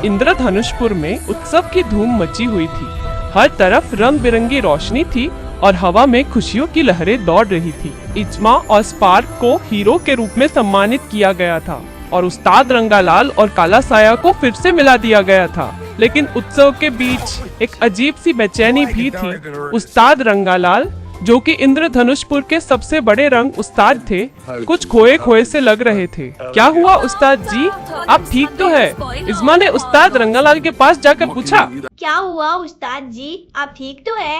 इंद्रधनुषपुर में उत्सव की धूम मची हुई थी। हर तरफ रंग बिरंगी रोशनी थी और हवा में खुशियों की लहरें दौड़ रही थी। इज्मा और स्पार्क को हीरो के रूप में सम्मानित किया गया था और उस्ताद रंगालाल और काला साया को फिर से मिला दिया गया था। लेकिन उत्सव के बीच एक अजीब सी बेचैनी भी थी। उस्ताद रंगालाल, जो कि इंद्रधनुषपुर के सबसे बड़े रंग उस्ताद थे, कुछ खोए खोए से लग रहे थे। क्या हुआ उस्ताद जी, आप ठीक तो है? इज्मा ने उस्ताद रंगालाल के पास जाकर पूछा। क्या हुआ उस्ताद जी, आप ठीक तो है?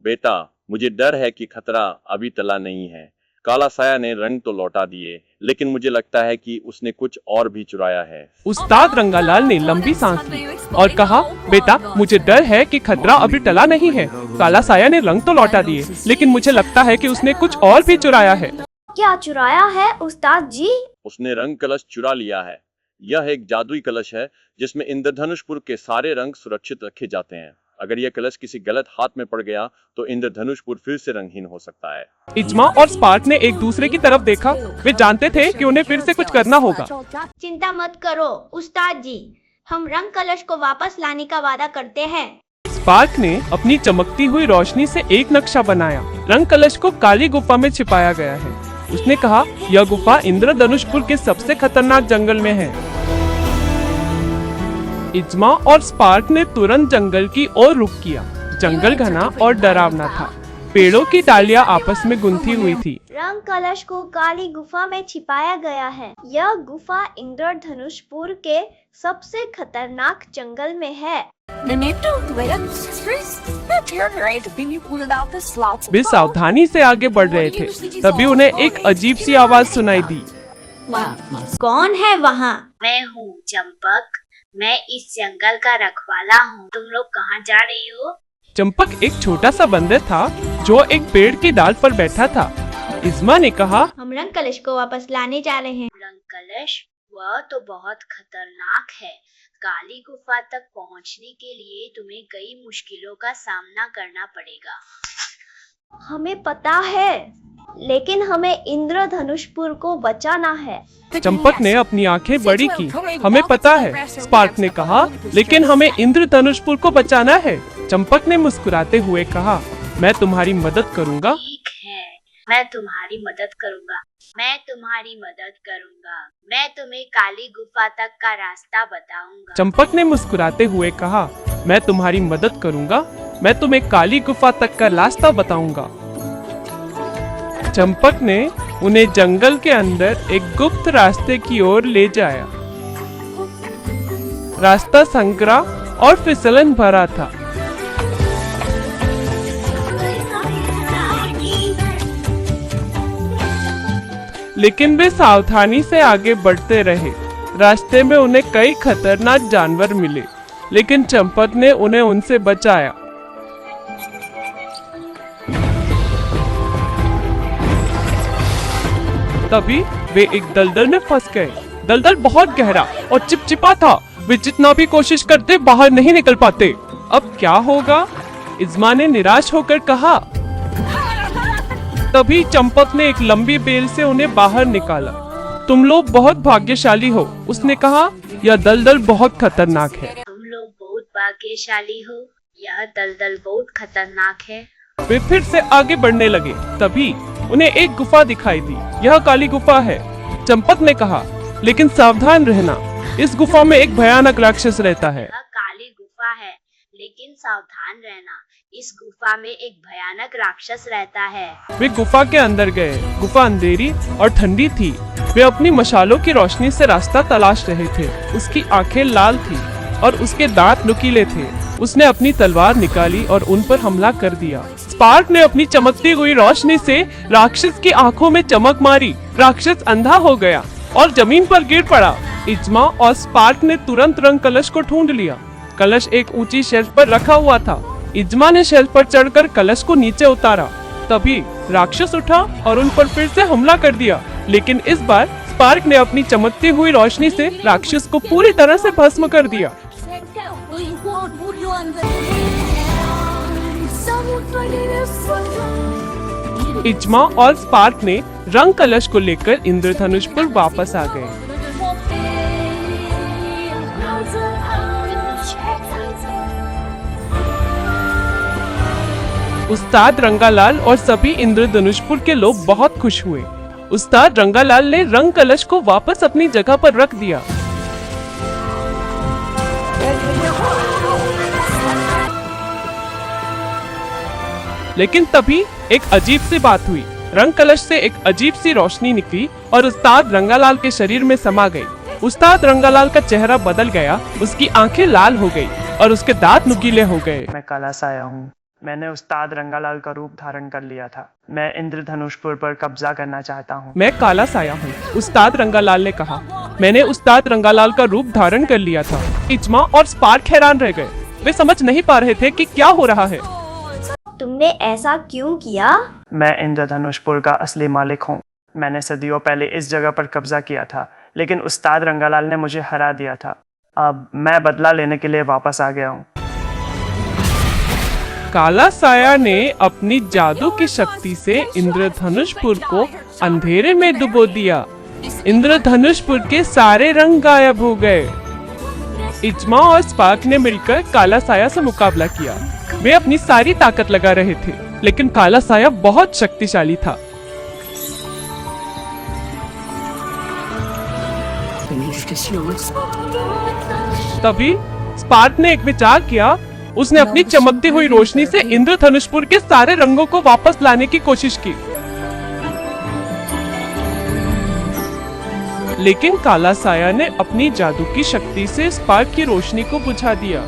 बेटा, मुझे डर है कि खतरा अभी टला नहीं है। काला साया ने रंग तो लौटा दिए, लेकिन मुझे लगता है कि उसने कुछ और भी चुराया है। उस्ताद रंगालाल ने लंबी सांस ली और कहा, बेटा, मुझे डर है कि खतरा अभी टला नहीं है। काला साया ने रंग तो लौटा दिए, लेकिन मुझे लगता है कि उसने कुछ और भी चुराया है। क्या चुराया है उस्ताद जी? उसने रंग कलश चुरा लिया है। यह एक जादुई कलश है जिसमें इंद्रधनुषपुर के सारे रंग सुरक्षित रखे जाते हैं। अगर यह कलश किसी गलत हाथ में पड़ गया तो इंद्रधनुषपुर फिर से रंगहीन हो सकता है। इज्मा और स्पार्क ने एक दूसरे की तरफ देखा। वे जानते थे कि उन्हें फिर से कुछ करना होगा। चिंता मत करो उस्ताद जी, हम रंग कलश को वापस लाने का वादा करते हैं। स्पार्क ने अपनी चमकती हुई रोशनी से एक नक्शा बनाया। रंग कलश को काली गुफा में छिपाया गया है। उसने कहा, यह गुफा इंद्रधनुषपुर के सबसे खतरनाक जंगल में है। इज्मा और स्पार्क ने तुरंत जंगल की ओर रुख किया। जंगल घना और डरावना था। पेड़ों की डालियां आपस में गुंथी हुई थी। रंग कलश को काली गुफा में छिपाया गया है। यह गुफा इंद्रधनुषपुर के सबसे खतरनाक जंगल में है। वे सावधानी से आगे बढ़ रहे थे, तभी उन्हें एक अजीब सी आवाज सुनाई दी। कौन है वहाँ? मैं हूँ चंपक। मैं इस जंगल का रखवाला हूँ। तुम लोग कहाँ जा रही हो? चंपक एक छोटा सा बंदर था जो एक पेड़ की डाल पर बैठा था। इज्मा ने कहा, हम रंग कलश को वापस लाने जा रहे हैं। रंग कलश? वह तो बहुत खतरनाक है। काली गुफा तक पहुँचने के लिए तुम्हें कई मुश्किलों का सामना करना पड़ेगा। हमें पता है, लेकिन हमें इंद्रधनुषपुर को बचाना है। चंपक ने अपनी आंखें बड़ी की। हमें पता है, स्पार्क ने कहा, लेकिन हमें इंद्रधनुषपुर को बचाना है। चंपक ने मुस्कुराते हुए कहा, मैं तुम्हारी मदद करूँगा। ठीक है, मैं तुम्हारी मदद करूँगा। मैं तुम्हारी मदद करूँगा। मैं तुम्हें काली गुफा तक का रास्ता बताऊंगा। चंपक ने मुस्कुराते हुए कहा, मैं तुम्हारी मदद करूँगा। मैं तुम्हें काली गुफा तक का रास्ता बताऊंगा। चंपक ने उन्हें जंगल के अंदर एक गुप्त रास्ते की ओर ले जाया। रास्ता संकरा और फिसलन भरा था। लेकिन वे सावधानी से आगे बढ़ते रहे। रास्ते में उन्हें कई खतरनाक जानवर मिले, लेकिन चंपक ने उन्हें उनसे बचाया। तभी वे एक दलदल में फंस गए। दलदल बहुत गहरा और चिपचिपा था। वे जितना भी कोशिश करते बाहर नहीं निकल पाते। अब क्या होगा? इज्मा ने निराश होकर कहा। तभी चंपक ने एक लंबी बेल से उन्हें बाहर निकाला। तुम लोग बहुत भाग्यशाली हो, उसने कहा। यह दलदल बहुत खतरनाक है। तुम लोग बहुत भाग्यशाली हो। यह दलदल बहुत खतरनाक है। वे फिर से आगे बढ़ने लगे। तभी उन्हें एक गुफा दिखाई दी। यह काली गुफा है, चंपक ने कहा, लेकिन सावधान रहना, इस गुफा में एक भयानक राक्षस रहता है। यह काली गुफा है, लेकिन सावधान रहना, इस गुफा में एक भयानक राक्षस रहता है। वे गुफा के अंदर गए। गुफा अंधेरी और ठंडी थी। वे अपनी मशालों की रोशनी से रास्ता तलाश रहे थे। उसकी आंखें लाल थी और उसके दांत नुकीले थे। उसने अपनी तलवार निकाली और उन पर हमला कर दिया। स्पार्क ने अपनी चमकती हुई रोशनी से राक्षस की आंखों में चमक मारी। राक्षस अंधा हो गया और जमीन पर गिर पड़ा। इज्मा और स्पार्क ने तुरंत रंग कलश को ढूंढ लिया। कलश एक ऊंची शेल्फ पर रखा हुआ था। इज्मा ने शेल्फ पर चढ़कर कलश को नीचे उतारा। तभी राक्षस उठा और उन पर फिर से हमला कर दिया, लेकिन इस बार स्पार्क ने अपनी चमकती हुई रोशनी से राक्षस को पूरी तरह से भस्म कर दिया। इज्मा और स्पार्क ने रंग कलश को लेकर इंद्रधनुष पर वापस आ गए। उस्ताद रंगालाल और सभी इंद्रधनुषपुर के लोग बहुत खुश हुए। उस्ताद रंगालाल ने रंग कलश को वापस अपनी जगह पर रख दिया। लेकिन तभी एक अजीब सी बात हुई। रंग कलश से एक अजीब सी रोशनी निकली और उस्ताद रंगालाल के शरीर में समा गई। उस्ताद रंगालाल का चेहरा बदल गया, उसकी आंखें लाल हो गई और उसके दांत नुकीले हो गए। मैं काला साया हूँ। मैंने उस्ताद रंगालाल का रूप धारण कर लिया था। मैं इंद्रधनुषपुर पर कब्जा करना चाहता हूँ। मैं काला साया हूँ, उस्ताद रंगालाल ने कहा। मैंने उस्ताद रंगालाल का रूप धारण कर लिया था। इजमा और स्पार्क हैरान रह गए। वे समझ नहीं पा रहे थे कि क्या हो रहा है। तुमने ऐसा क्यों किया? मैं इंद्रधनुषपुर का असली मालिक हूँ। मैंने सदियों पहले इस जगह पर कब्जा किया था, लेकिन उस्ताद रंगालाल ने मुझे हरा दिया था। अब मैं बदला लेने के लिए वापस आ गया हूँ। काला साया ने अपनी जादू की शक्ति से इंद्रधनुषपुर को अंधेरे में डुबो दिया। इंद्रधनुषपुर के सारे रंग गायब हो गए। इजमा और स्पार्क ने मिलकर काला साया से मुकाबला किया। वे अपनी सारी ताकत लगा रहे थे, लेकिन काला साया बहुत शक्तिशाली था। तभी स्पार्क ने एक विचार किया। उसने अपनी चमकती हुई रोशनी से इंद्रधनुषपुर के सारे रंगों को वापस लाने की कोशिश की, लेकिन काला साया ने अपनी जादू की शक्ति से स्पार्क की रोशनी को बुझा दिया।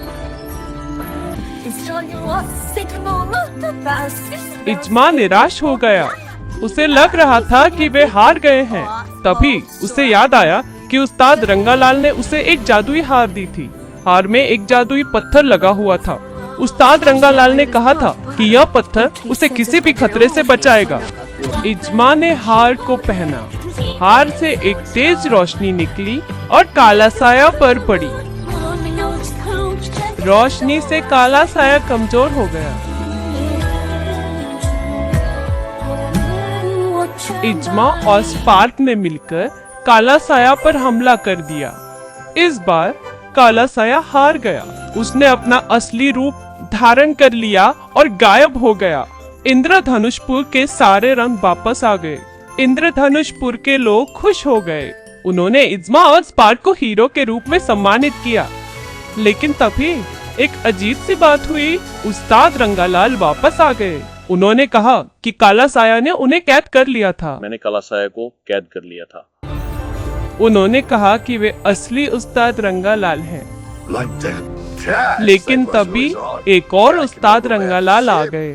इजमा निराश हो गया। उसे लग रहा था कि वे हार गए हैं। तभी उसे याद आया कि उस्ताद रंगालाल ने उसे एक जादुई हार दी थी। हार में एक जादुई पत्थर लगा हुआ था। उस्ताद रंगालाल ने कहा था कि यह पत्थर उसे किसी भी खतरे से बचाएगा। इजमा ने हार को पहना। हार से एक तेज रोशनी निकली और काला साया पर पड़ी। रोशनी से काला साया कमजोर हो गया। इजमा और स्पार्क ने मिलकर काला साया पर हमला कर दिया। इस बार काला साया हार गया। उसने अपना असली रूप धारण कर लिया और गायब हो गया। इंद्रधनुषपुर के सारे रंग वापस आ गए। इंद्रधनुषपुर के लोग खुश हो गए। उन्होंने इजमा और स्पार्क को हीरो के रूप में सम्मानित किया। लेकिन तभी एक अजीब सी बात हुई। उस्ताद रंगालाल वापस आ गए। उन्होंने कहा कि काला साया ने उन्हें कैद कर लिया था। मैंने काला साया को कैद कर लिया था। उन्होंने कहा कि वे असली उस्ताद रंगालाल हैं। लेकिन तभी एक और उस्ताद रंगालाल आ गए।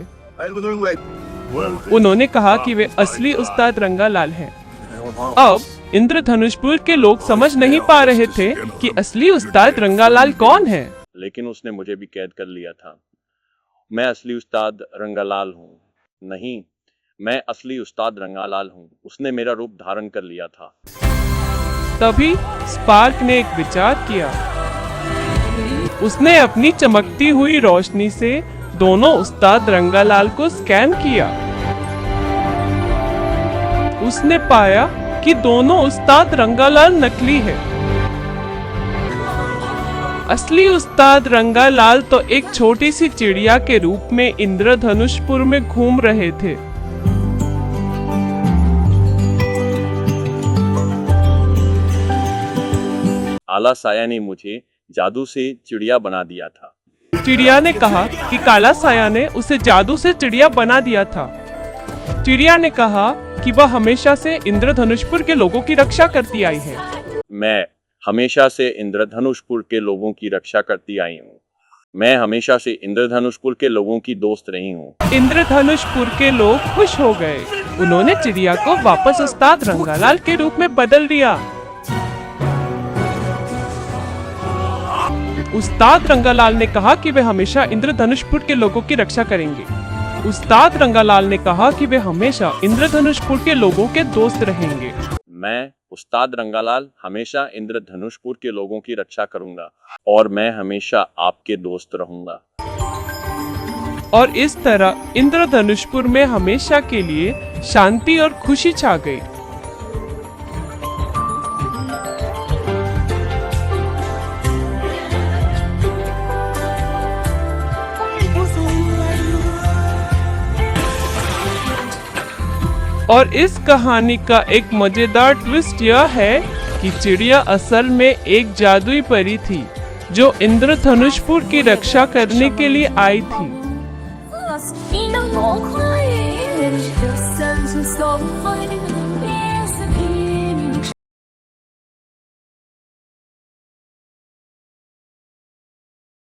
उन्होंने कहा कि वे असली उस्ताद रंगालाल हैं। अब इंद्रधनुषपुर के लोग समझ नहीं पा रहे थे कि असली उस्ताद रंगालाल कौन है। लेकिन उसने मुझे भी कैद कर लिया था। मैं असली उस्ताद रंगालाल हूँ। नहीं, मैं असली उस्ताद रंगालाल हूँ। उसने मेरा रूप धारण कर लिया था। तभी स्पार्क ने एक विचार किया। उसने अपनी चमकती हुई रोशनी से दोनों उस्ताद रंगालाल को स्कैन किया। उसने पाया कि दोनों उस्ताद रंगालाल नकली है। असली उस्ताद रंगालाल तो एक छोटी सी चिड़िया के रूप में इंद्रधनुषपुर में घूम रहे थे। काला साया ने मुझे जादू से चिड़िया बना दिया था। चिड़िया ने कहा कि काला साया ने उसे जादू से चिड़िया बना दिया था। चिड़िया ने कहा कि वह हमेशा से इंद्रधनुषपुर के लोगों की रक्षा करती आई है। मैं हमेशा से इंद्रधनुषपुर के लोगों की रक्षा करती आई हूँ। मैं हमेशा से इंद्रधनुषपुर के लोगों की दोस्त रही हूँ। इंद्रधनुषपुर के लोग खुश हो गए। उन्होंने चिड़िया को वापस उस्ताद रंगालाल के रूप में बदल दिया। उस्ताद रंगालाल ने कहा कि वे हमेशा इंद्रधनुषपुर के लोगों की रक्षा करेंगे। उस्ताद रंगालाल ने कहा कि वे हमेशा इंद्रधनुषपुर के लोगों के दोस्त रहेंगे। मैं उस्ताद रंगालाल हमेशा इंद्रधनुषपुर के लोगों की रक्षा करूंगा और मैं हमेशा आपके दोस्त रहूंगा। और इस तरह इंद्रधनुषपुर में हमेशा के लिए शांति और खुशी छा गई। और इस कहानी का एक मजेदार ट्विस्ट यह है कि चिड़िया असल में एक जादुई परी थी जो इंद्रधनुषपुर की रक्षा करने के लिए आई थी।你能够快，就像是所谓的。